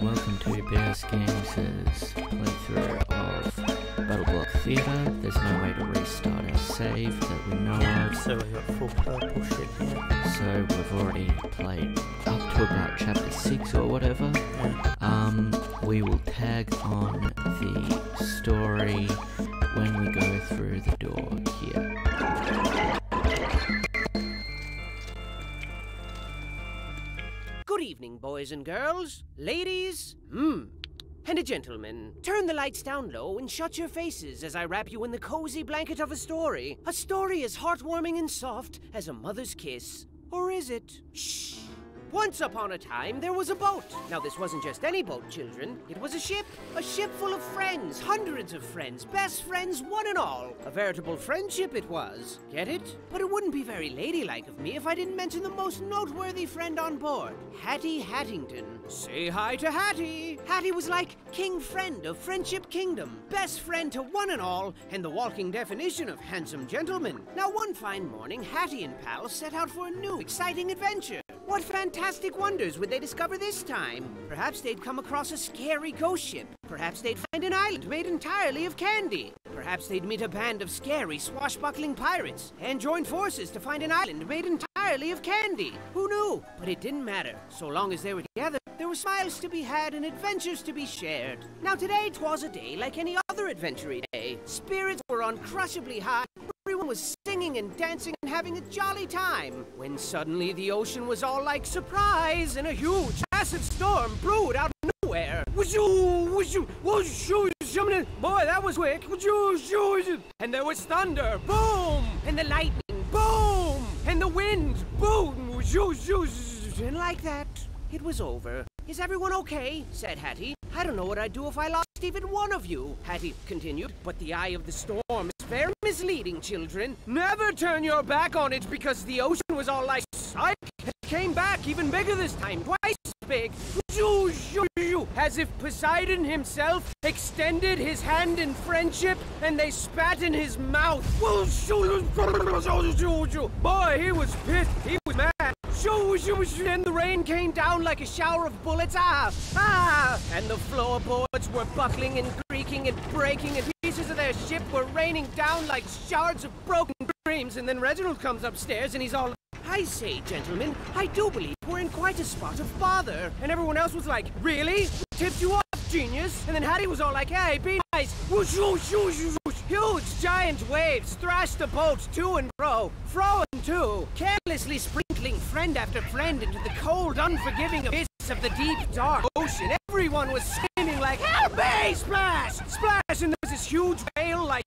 welcome to BS Games' playthrough of Battleblock Theater. There's no way to restart our save that we know of. So we got full purple shit here. So we've already played up to about chapter 6 or whatever. We will tag on the story when we go through the door here. Good evening, boys and girls, ladies, and gentlemen. Turn the lights down low and shut your faces as I wrap you in the cozy blanket of a story. A story as heartwarming and soft as a mother's kiss. Or is it? Shh. Once upon a time, there was a boat. Now, this wasn't just any boat, children. It was a ship full of friends, hundreds of friends, best friends, one and all. A veritable friendship it was. Get it? But it wouldn't be very ladylike of me if I didn't mention the most noteworthy friend on board, Hattie Hattington. Say hi to Hattie. Hattie was like king friend of Friendship Kingdom, best friend to one and all, and the walking definition of handsome gentleman. Now, one fine morning, Hattie and pals set out for a new, exciting adventure. What fantastic wonders would they discover this time? Perhaps they'd come across a scary ghost ship. Perhaps they'd find an island made entirely of candy. Perhaps they'd meet a band of scary, swashbuckling pirates and join forces to find an island made entirely of candy. Who knew? But it didn't matter. So long as they were together, there were smiles to be had and adventures to be shared. Now today 'twas a day like any other adventure day. Spirits were uncrushably high. Everyone was singing and dancing and having a jolly time. When suddenly the ocean was all like surprise and a huge, massive storm brewed out of nowhere. Boy, that was quick. And there was thunder, boom! And the lightning, boom! And the wind, boom! And like that, it was over. Is everyone okay? Said Hattie. I don't know what I'd do if I lost even one of you, Hattie continued. But the eye of the storm is very misleading, children. Never turn your back on it because the ocean was all like psych. It came back even bigger this time, twice as big. As if Poseidon himself extended his hand in friendship and they spat in his mouth. Boy, he was pissed. He was mad. And the rain came down like a shower of bullets. And the floorboards were buckling and creaking and breaking, and pieces of their ship were raining down like shards of broken dreams. And then Reginald comes upstairs and he's all, I say, gentlemen, I do believe we're in quite a spot of bother. And everyone else was like, really? Tipped you off, genius? And then Hattie was all like, hey, be nice. Huge, giant waves thrashed the boat to and fro and to, carelessly sprinkling friend after friend into the cold, unforgiving abyss of the deep, dark ocean. Everyone was screaming like, help me! Splash! Splash! And there was this huge whale like,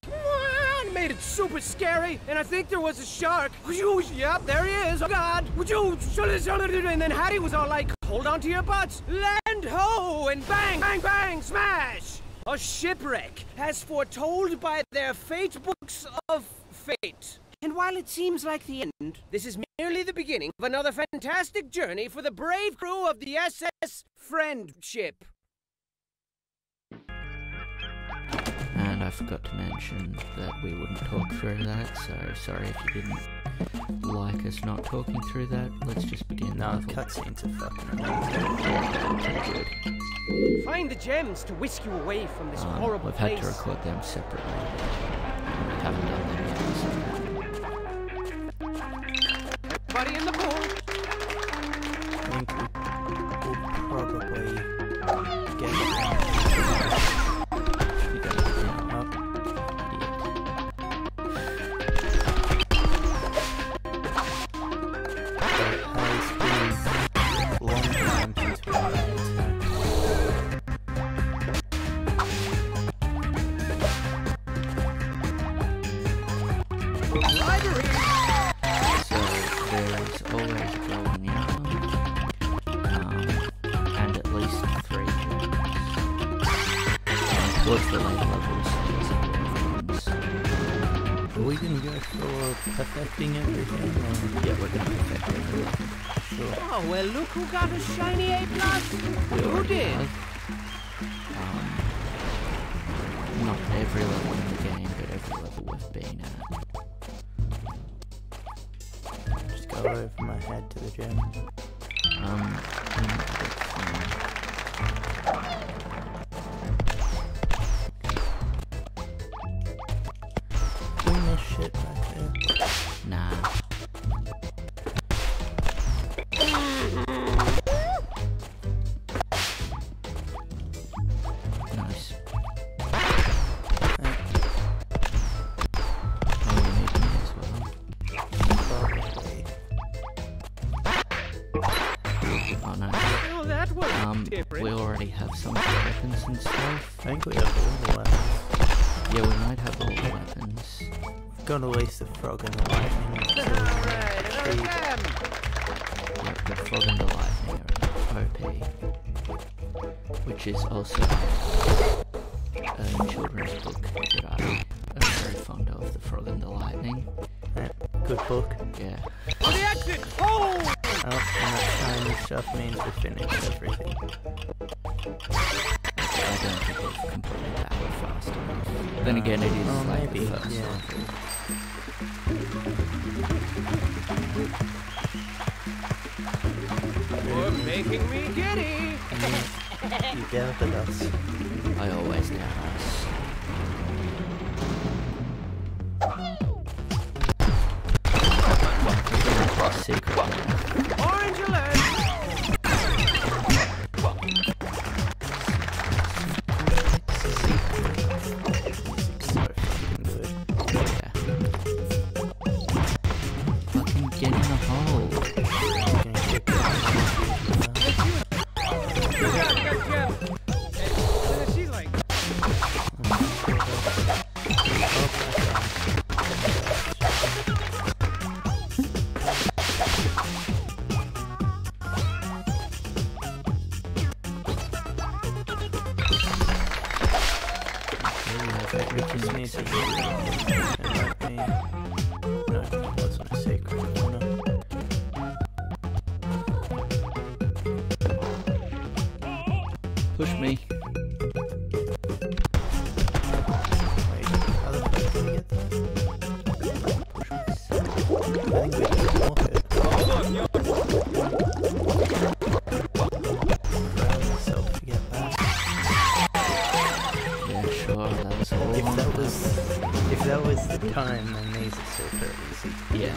and made it super scary. And I think there was a shark. Yep, there he is. Oh, God. And then Hattie was all like, hold on to your butts. Land ho! And bang, bang, bang, smash! A shipwreck, as foretold by their fate books of fate. And while it seems like the end, this is merely the beginning of another fantastic journey for the brave crew of the SS Friendship. And I forgot to mention that we wouldn't talk through that, so sorry if you didn't like us not talking through that. Let's just begin. No, cutscenes are fucking good. Find the gems to whisk you away from this horrible place. We've had to record them separately. We haven't done them yet. Everybody in the pool. I think we'll probably get What's the later levels? Are we gonna go for perfecting everything? Yeah, we're gonna perfect everything. Sure. Oh, well, look who got a shiny A+. Who did? Not every level in the game, but every level we've been at. Just go over my head to the gym. we already have some weapons and stuff. I think we have all the weapons. Yeah, we might have all the weapons. We've got at least the frog and the lightning. Yeah, the frog and the lightning are OP. Which is also a children's book that I am very fond of, The Frog and the Lightning. Yeah, good book. Yeah. On the exit! Oh! And that shiny stuff means we finished everything. I don't think we've completed that one fast enough. Then again, it is like maybe, the first yeah. level. You're making me giddy! You doubted us. I always doubt us. Secret. Orange alert! So fucking good. Yeah. Fucking get in the hole. Gonna kick that. She's like... We just need to get no, it wasn't a secret corner. Push me. Wait, how the fuck did we get that? I think we can walk it. Proud myself to get back. Yeah, sure, that was all. If that was the time, then these are still pretty easy. Yeah.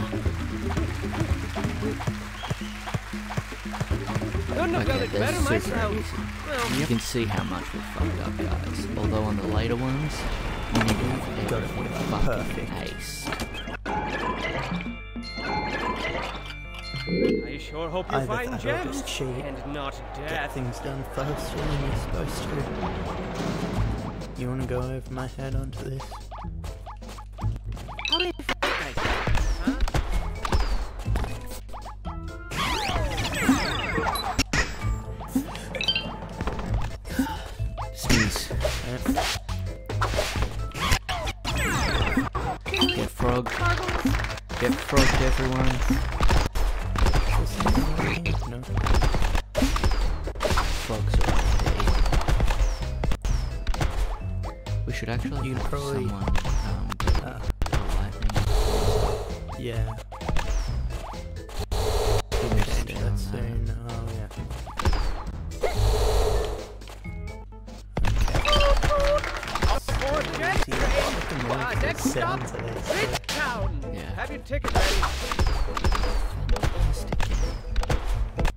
Couldn't have done Okay, it they're better super myself. easy. Well, You can see how much we fucked up, guys. Although on the later ones, you need to have Got it everything perfect. fucking ace. I sure hope you Either find that or gems just cheat. and not Get death. things done faster than you're supposed to. You wanna go over my head onto this? How do you fight like that, huh? Sneeze. Get frog. Get frogged, everyone. No. Frogs are OP. We should actually You have probably- someone lightning. Yeah. Finish Change down that there. soon. Oh yeah. More jet See, train. I fucking like the Next stop, sound to this. Bridgetown. Yeah. Have your ticket ready. Fantastic game.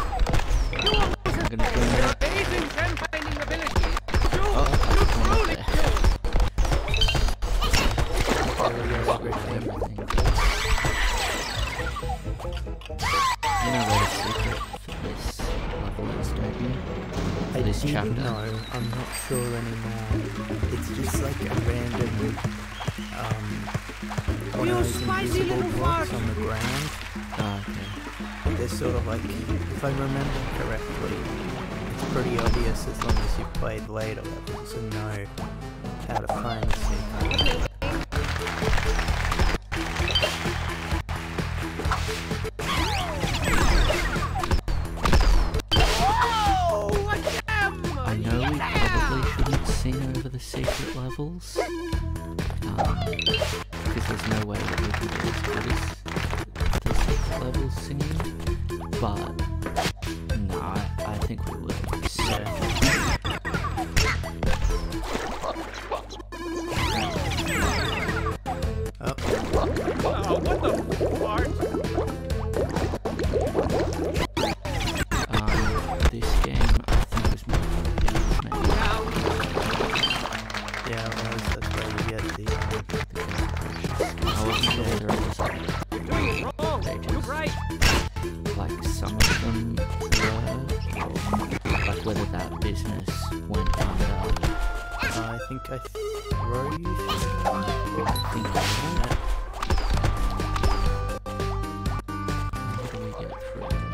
I'm gonna go Your now. amazing gem-finding abilities. You Oh, truly there. do. Everything. You know what the secret for this level is, don't you? I This didn't chapter. know. I'm not sure anymore. It's just like a random, one You of those spicy invisible little blocks fart. on the ground. Oh, okay. They're sort of like, if I remember correctly, it's pretty obvious as long as you've played later levels and know how to find the secret. Oh, a gem! I know we probably shouldn't sing over the secret levels. Because there's no way that we can do as good as the secret levels singing. But, no, I think we would. So, Oh, them were, like whether that business went under. I think I throw you through. I think that's it. How do we get through there?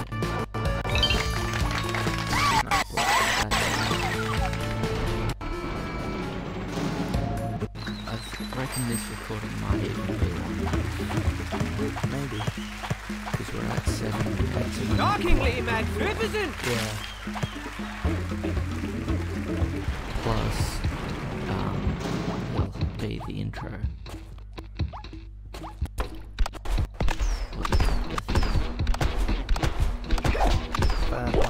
I reckon this recording might even be longer. Maybe. Because we're at 7 minutes. Shockingly magnificent! Yeah. Plus, will be the intro.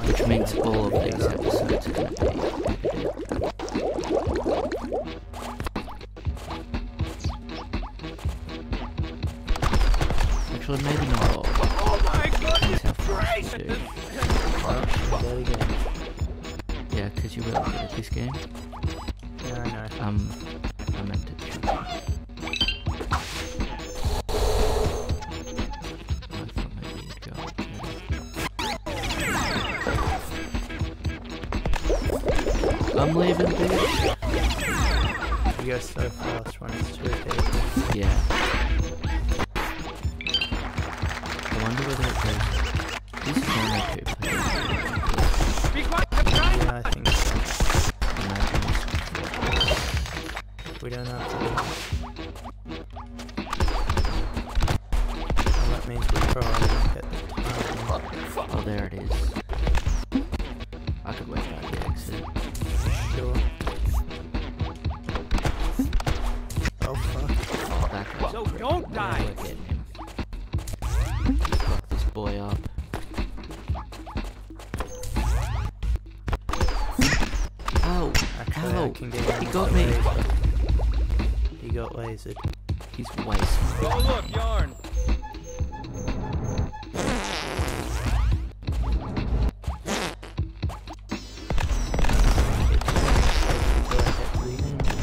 Which means all of these episodes are going to be edited. Actually, maybe not all. Oh my goodness How fast we do. There we go. Yeah, because you're really good at this game. Yeah, I know. I meant to check. I thought maybe you'd go. I'm leaving, bitch. You go so fast when it's 2 people. Yeah. I wonder whether it goes. This is only 2 players. Be quiet, I'm trying. Yeah, I think so. Imagine We don't have to do that. Well, that means we probably won't get the time. oh, there it is. I could work out the exit. Sure. Oh, fuck. Oh, that guy. So don't die. We're getting him. Fuck this boy up. Ow! Actually, Ow! I can get He him got with me! a laser. He got lasered. He's way smart. Go look, yarn.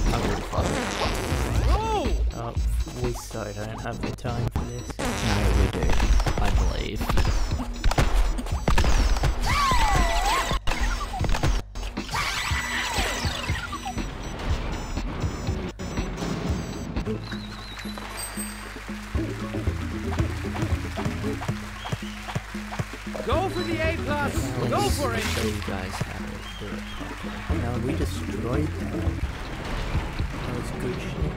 I would have followed. Oh! Oh, we so don't have the time for this. No, we do. I believe. Go for the A+. Go Let's for it. show you guys how to do it properly. No, we destroyed that. That was good shit.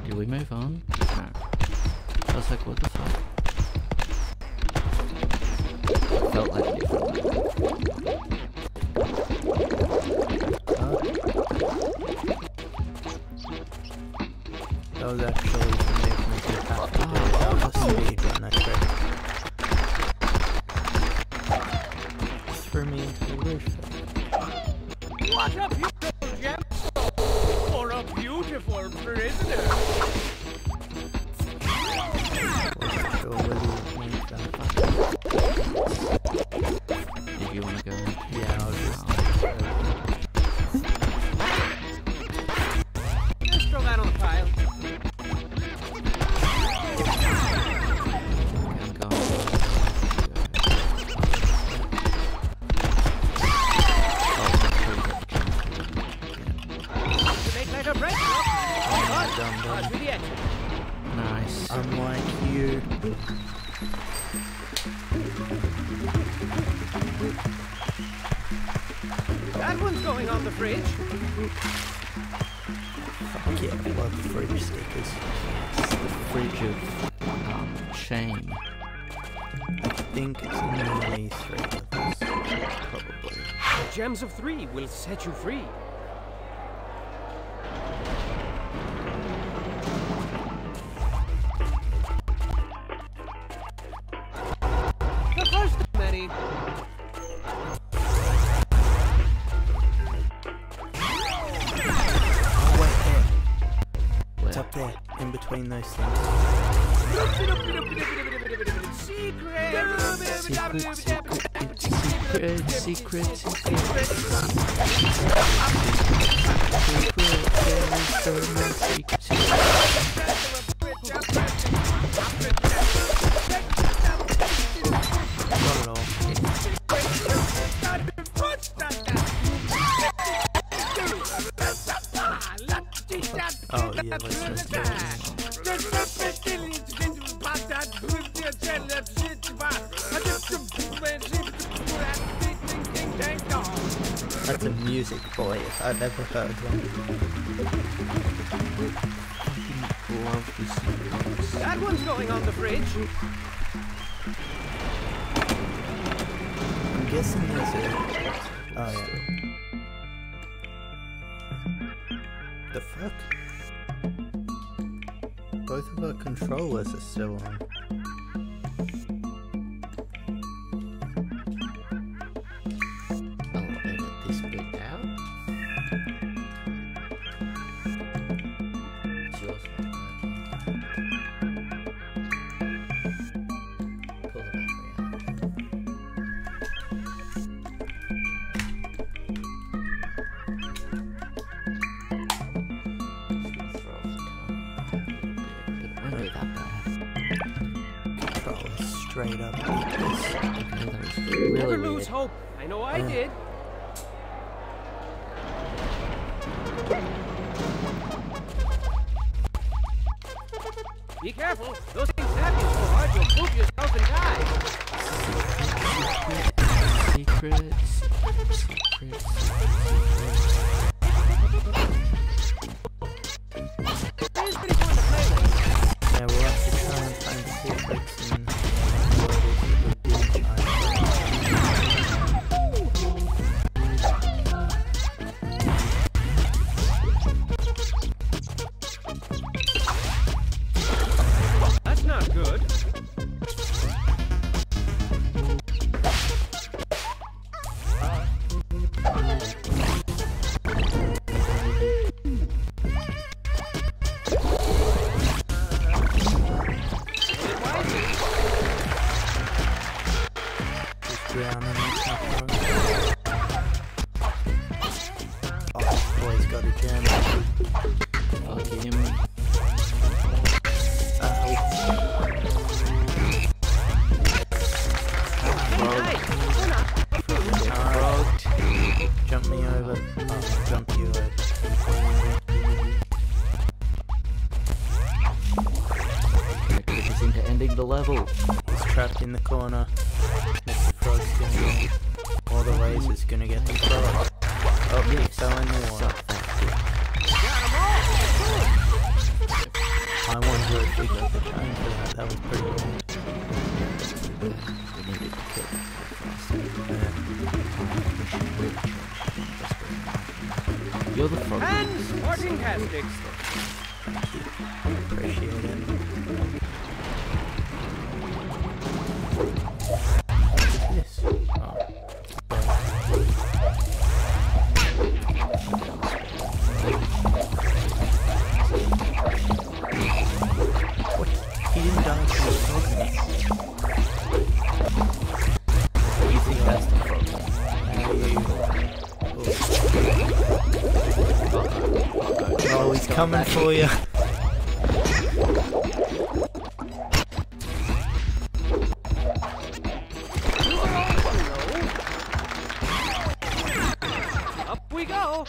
Did we move on? No. I was like, what the fuck? Felt like a different one. That was actually the movement you have to do. That was a speed run, I think. Threw me into the roof. What a beautiful gemstone for a beautiful prisoner. Wasn't sure whether you made that. Did you want to go? Yeah, I was just... Just throw that on the pile. I'm going. To make lighter bread. Dum-dum. To the edge. Nice. Unlike you. That one's going on the fridge. Fuck yeah, I love fridge stickers. The fridge of shame. I think it's nearly 3 levels. Probably. The gems of 3 will set you free. The first of many. Oh, wait, there. It's Where? up there, in between those things. Not at all. let's do it. That's a music boy if I've ever heard one. Love this sequence. That one's going on the fridge. I'm guessing there's a... Oh yeah. The fuck? Both of our controllers are still on. I'll edit this bit out. It's yours not working. Pull the battery out. Controllers straight up. Really Never weird. lose hope. I know I did. Be careful. Those things snap you so hard you'll poop yourself and die. Secrets. It's pretty fun to play with. Yeah, we'll have to try and find secrets and what it is that we didn't find. That's not good. Just drowning in something. Oh, this boy's got a gem. Fuck him. Rogued. Jump me over. Oh, I'll jump you over. That took us into ending the level. He's trapped in the corner. Mr. Frog's gonna get... All the lasers gonna get the frog. Oh, he fell in the water. Suck that shit. I wonder if we got the time for that. That was pretty good. We needed to kill that faster. You're the frog. And sporting castics. Appreciate it. What is this? Oh. What? He didn't die from the frog net. You think that's the frog? Oh, he's coming for you. Up we go.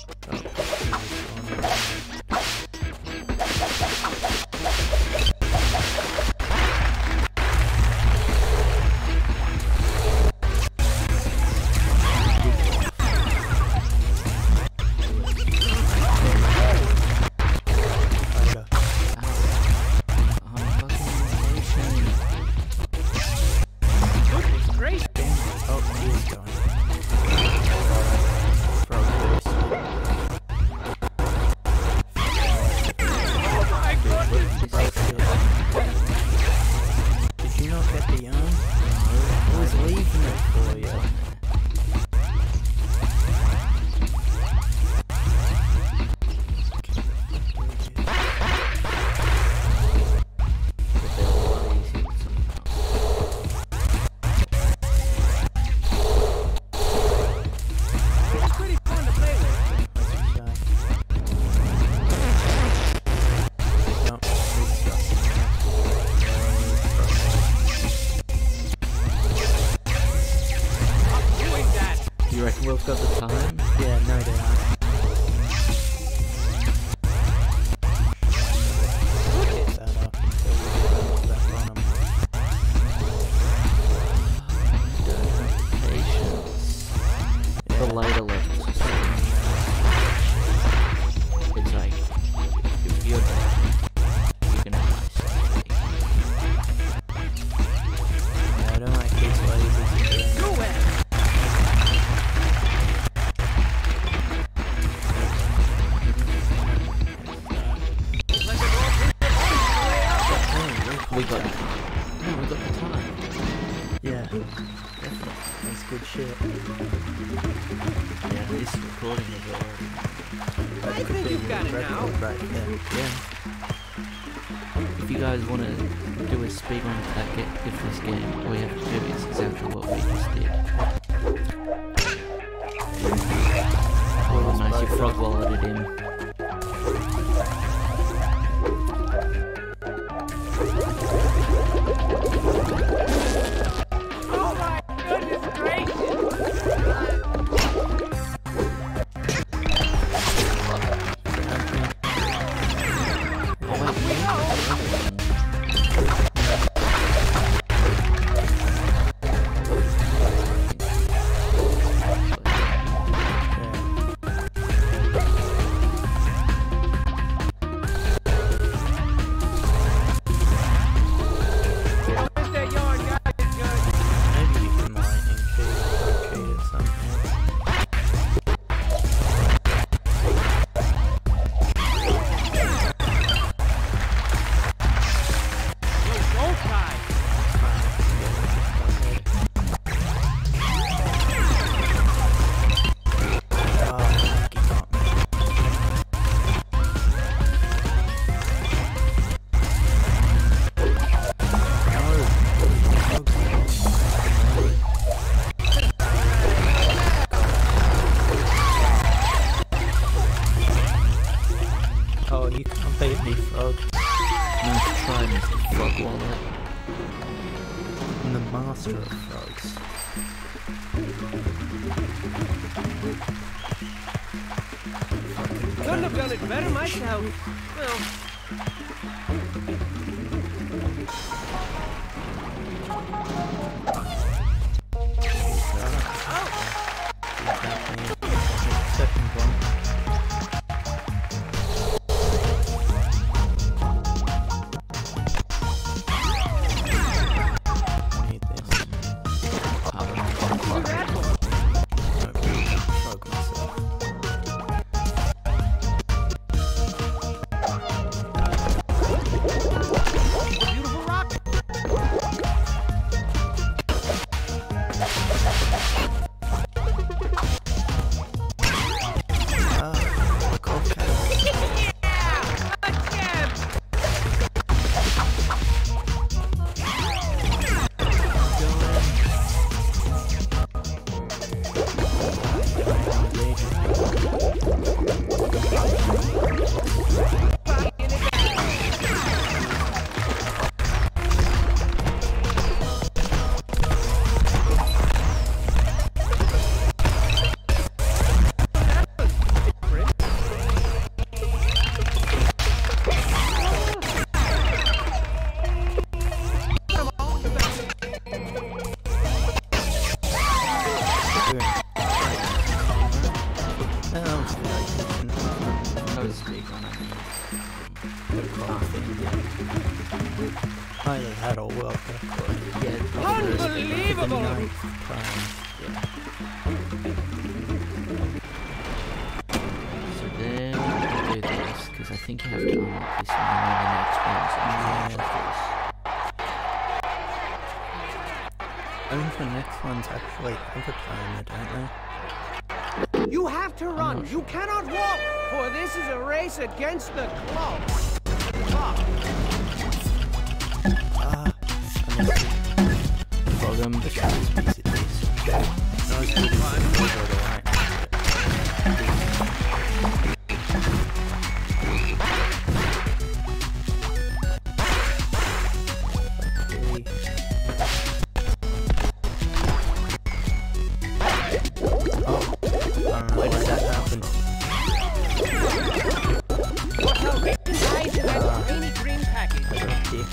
Goodness gracious. Oh, he is going. Frog burst. Oh my goodness. Did you not get the yarn? I was leaving it for you. It's pretty fun to play with. No, he's stuck. Doing that. You reckon we've got the time? Yeah, no doubt. the later levels or something. It's like, if you're dying, you're gonna die slowly. Yeah, I don't like these lasers. Nowhere! We got the time. Yeah, that's good shit. Yeah, this recording is already. I think you've got it now. Right there. Yeah. If you guys want to do a speed run of that if this game, all you have to do is exactly what we just did. Oh, nice, you frog walleted him. Oh my goodness gracious! Oh, you can't beat me, frog. Nice try, Mr. Frog Wallet. I'm the master of frogs. Couldn't have done it better myself. Well, Second one. Need this. Frog myself. beautiful rock. Either that or World Record. Unbelievable! So then we'll do this, because I think you have to unlock this one and then the next one. So I think the next one's actually overtime, don't they? You have to run. You cannot walk, for this is a race against the clock. Well, them the shots makes it easy. No, it's good fun. Why did that happen? What a written eyes in that rainy green package. Okay.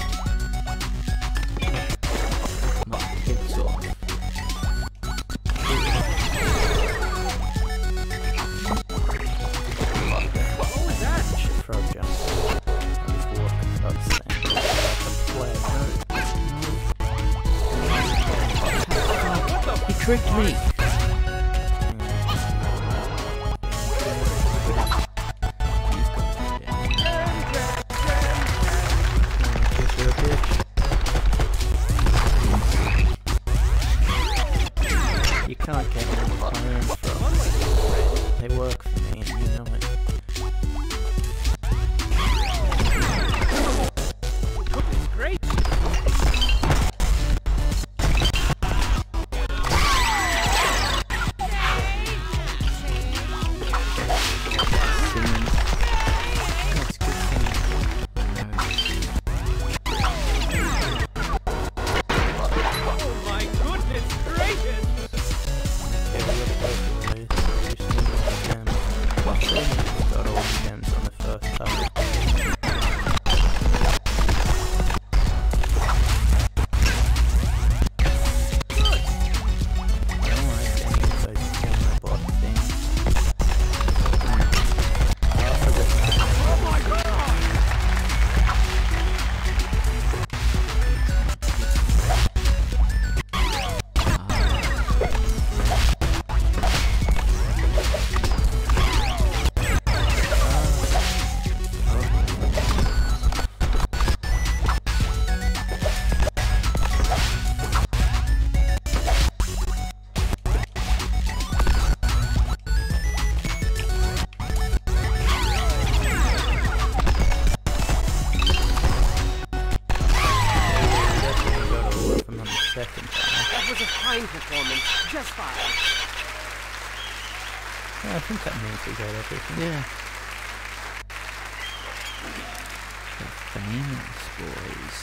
my kids off. tricked me! You can't get them home from. They work for me, and you know it. Great. That's good thing. Oh my goodness gracious! Got all the gems on the first time. I don't like any of those block things. Oh my god! That was a fine performance. Just fine. Yeah, I think that means we got everything. Yeah. The famous boys.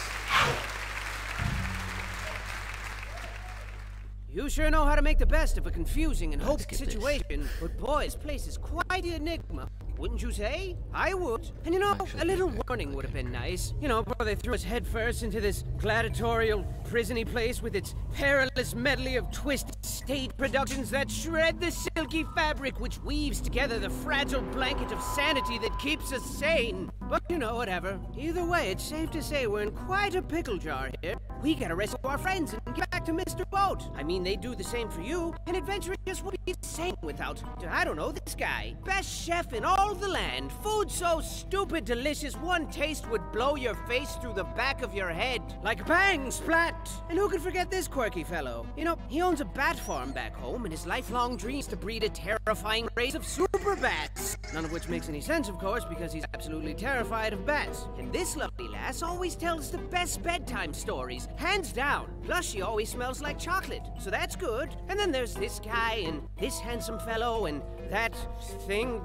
You sure know how to make the best of a confusing and Let's hopeless get this. situation. But boy, this place is quite an enigma. Wouldn't you say? I would. And you know, Actually, a little very warning would have been nice. You know, before they threw us headfirst into this gladiatorial, prisony place with its perilous medley of twisted stage productions that shred the silky fabric which weaves together the fragile blanket of sanity that keeps us sane. But you know, whatever. Either way, it's safe to say we're in quite a pickle jar here. We gotta rescue our friends and get back to Mr. Boat. I mean, they do the same for you. An adventure just wouldn't be the same without, I don't know, this guy. Best chef in all the land. Food so stupid delicious, one taste would blow your face through the back of your head. Like bang, splat. And who could forget this quirky fellow? You know, he owns a bat farm back home, and his lifelong dream is to breed a terrifying race of super bats. None of which makes any sense, of course, because he's absolutely terrified of bats. And this lovely lass always tells the best bedtime stories, hands down. Plus, she always smells like chocolate, so that's good. And then there's this guy, and this handsome fellow, and that thing.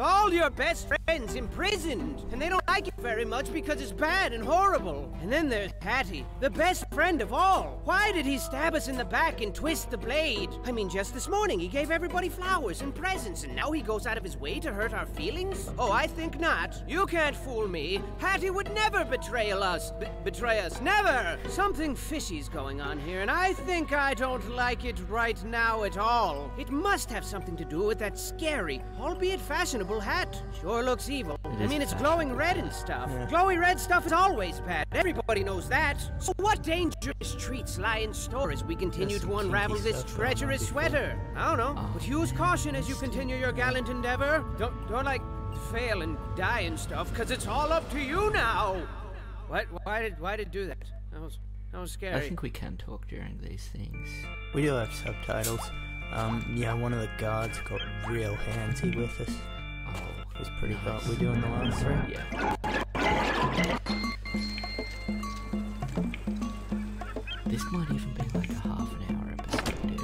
All your best friends imprisoned, and they don't like it very much because it's bad and horrible. And then there's Hattie, the best friend of all. Why did he stab us in the back and twist the blade? I mean, just this morning he gave everybody flowers and presents, and now he goes out of his way to hurt our feelings? Oh, I think not. You can't fool me. Hattie would never betray us. Betray us. Never! Something fishy's going on here, and I think I don't like it right now at all. It must have something to do with that scary, albeit fashionable hat. Sure looks evil. I mean, it's glowing red and stuff. Yeah. Glowy red stuff is always bad. Everybody knows that. So what dangerous treats lie in store as we continue There's to some unravel kinky this stuff going on treacherous before. sweater? I don't know. But use caution as you continue your gallant endeavor. Don't like fail and die and stuff, because it's all up to you now. What? Why did it do that? That was scary. I think we can talk during these things. We do have subtitles. Yeah, one of the guards got real handsy with us. Oh, It was pretty hot. We're doing the last three. yeah. This might even be like a half an hour episode, dude.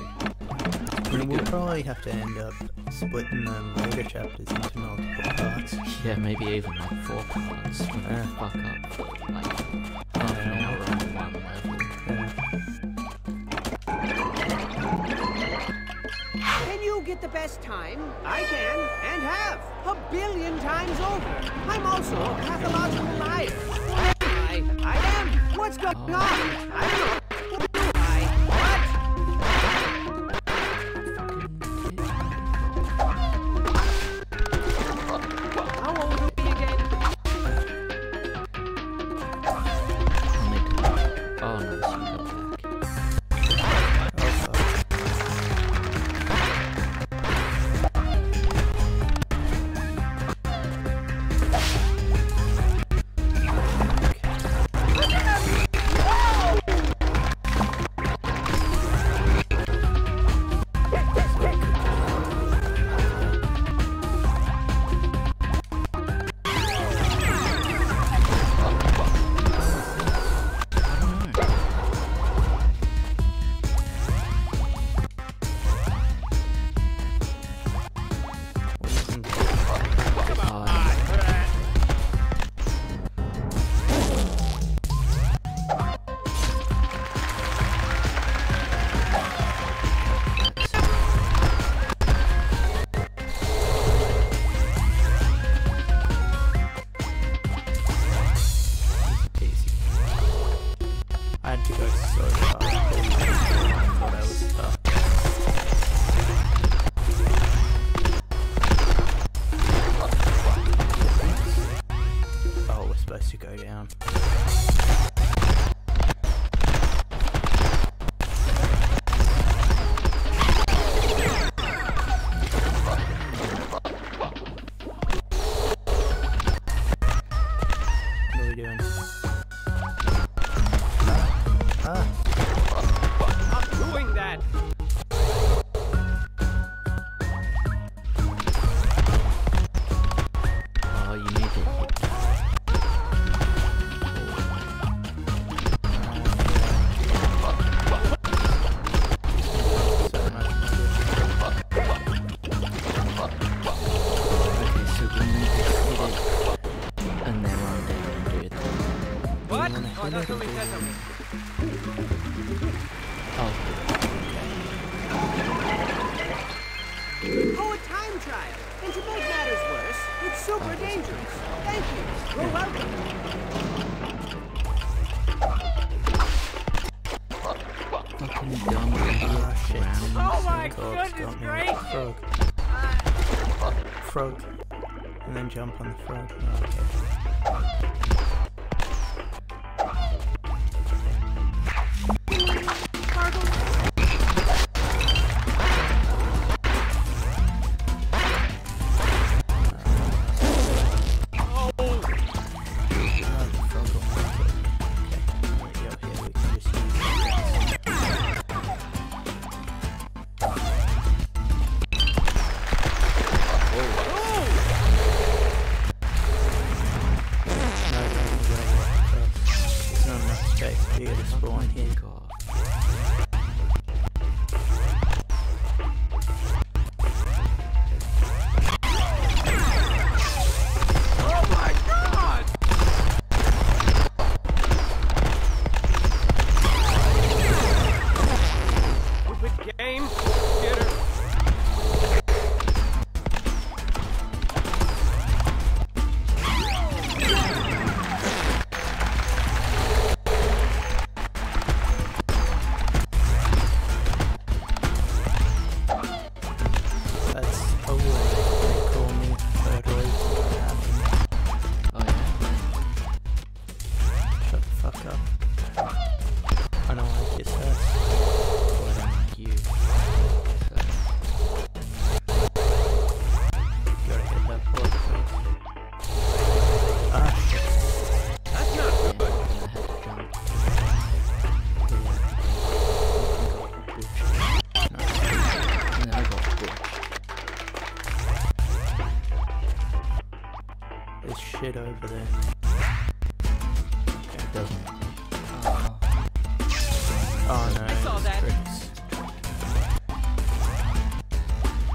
Pretty We'll good. probably have to end up splitting the later chapters into multiple parts. Yeah, maybe even like 4 parts. When we fuck up for like half an hour on one level. Can you get the best time? I can, and have, 1 billion times over. I'm also a pathological liar. What am I am. What's going on? I don't know. What am I? What? How old are we again? Oh no, she got back. Oh, that's what we said something. Oh, Oh, a time trial. And to make matters worse, it's super dangerous. Thank you. You're welcome. fucking dumb idiot. Oh shit. Oh my God's goodness got me. gracious. Frog. And then jump on the frog. Oh, okay. Here to spawn here. Oh my god! Stupid game. Theater. That's a word they call me third week. Oh yeah? Shut the fuck up. I don't like your sus. Well, I don't like you. So, Gotta hit that block first. Ah shit. That's not yeah, good. I had to jump. And then I got glitched. There's shit over there. It doesn't. Oh no. I saw that. Tricks.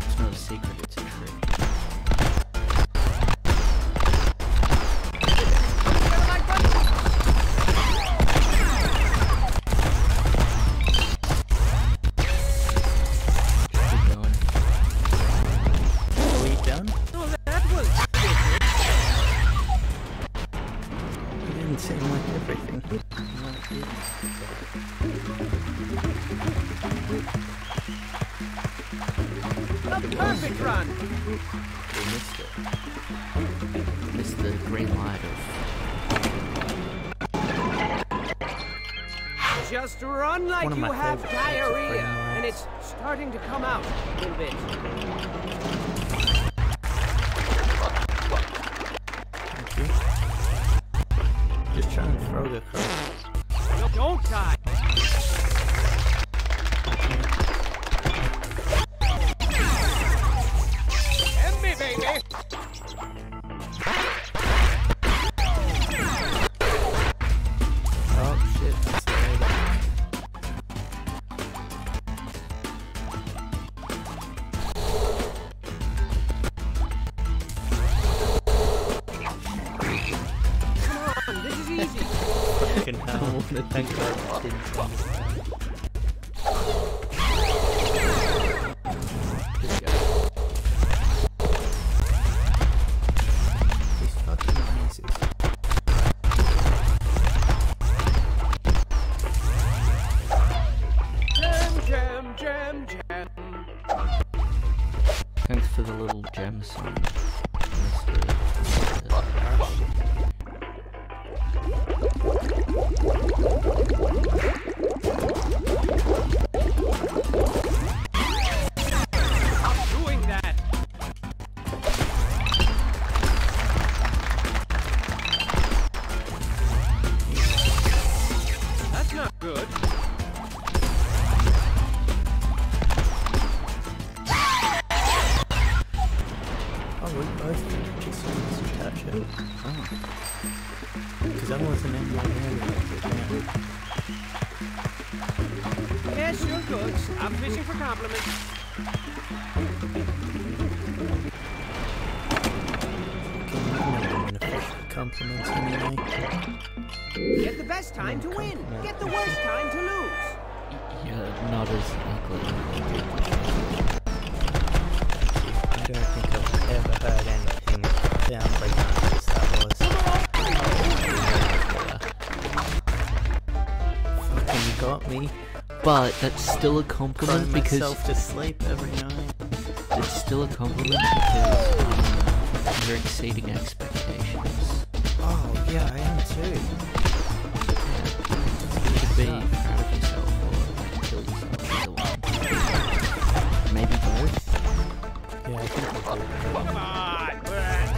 It's not a secret, it's a trick. Keep going. Are we done? Oh, that was It didn't seem like everything. No, it didn't. a perfect run. We missed it. Missed the green light of... Just run like One of you my have favorite types of diarrhea, green and lights. it's starting to come out a little bit. Thank you. Just try and throw the across. No, don't die. Get me, baby. Oh shit, that's the way back. Come on, this is easy. Fucking hell. Thank God I didn't understand. These fucking mazes. Jam, jam, jam, jam. Thanks for the little gem song, Mr. Stop doing that. That's not good. Oh, we both just touch it. Oh, Because I wasn't in my area. Yes, you're good. Stop fishing for compliments. Fucking I'm in a fish compliments anyway. Get the best time to win. Get the worst time to lose. You're not as ugly. I don't think I've ever heard anything sound like nice as that was. Fucking you got me. But that's still a compliment Crying because myself to sleep every night. it's still a compliment because you're exceeding expectations. Oh yeah, I am too. You should be proud of yourself or kill yourself, either one. Maybe both? Yeah, I think I'll do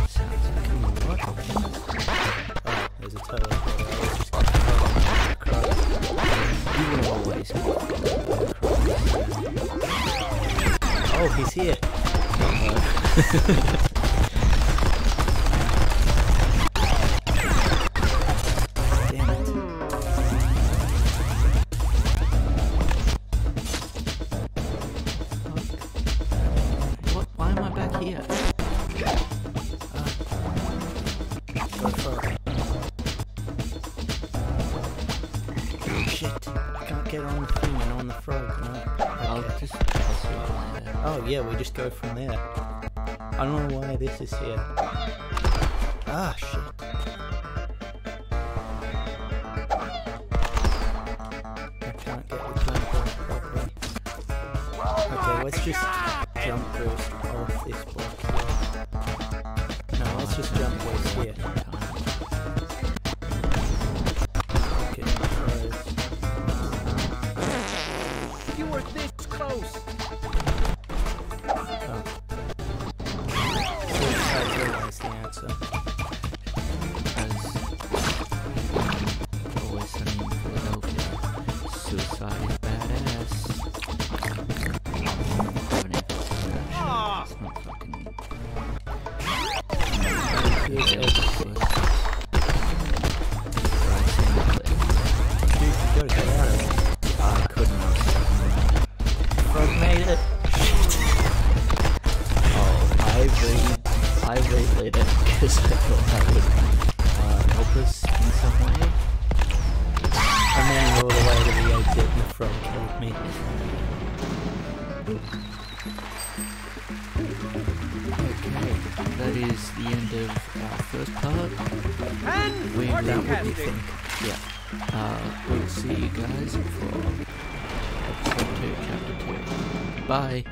Sounds like Oh, there's a teleporter. I was just gonna across. you will always be Oh, he's here. Damn it. What? Why am I back here? Go for it. Shit. I can't get on the thing and on the frog, no. I'll Okay. just pass you over there. Oh yeah, we just go from there. I don't know why this is here. Ah, shit. I can't get the jump off properly. Okay, let's just jump boost off this block here. No, let's just jump boost here. Okay, froze. You were this close. Oh. I realized the answer. As always sunny in Philadelphia, suicide is badass. It's not fucking... Here's everything. Right in the clip. Dude, you gotta get out of it. I couldn't have. Frog made it. Oh, I relit it because I thought that would help us in some way. I made it all the way to the exit and the frog killed me. Okay, that is the end of our first part. And We party will casting. Yeah. We'll see you guys for episode 2, chapter 2. Bye.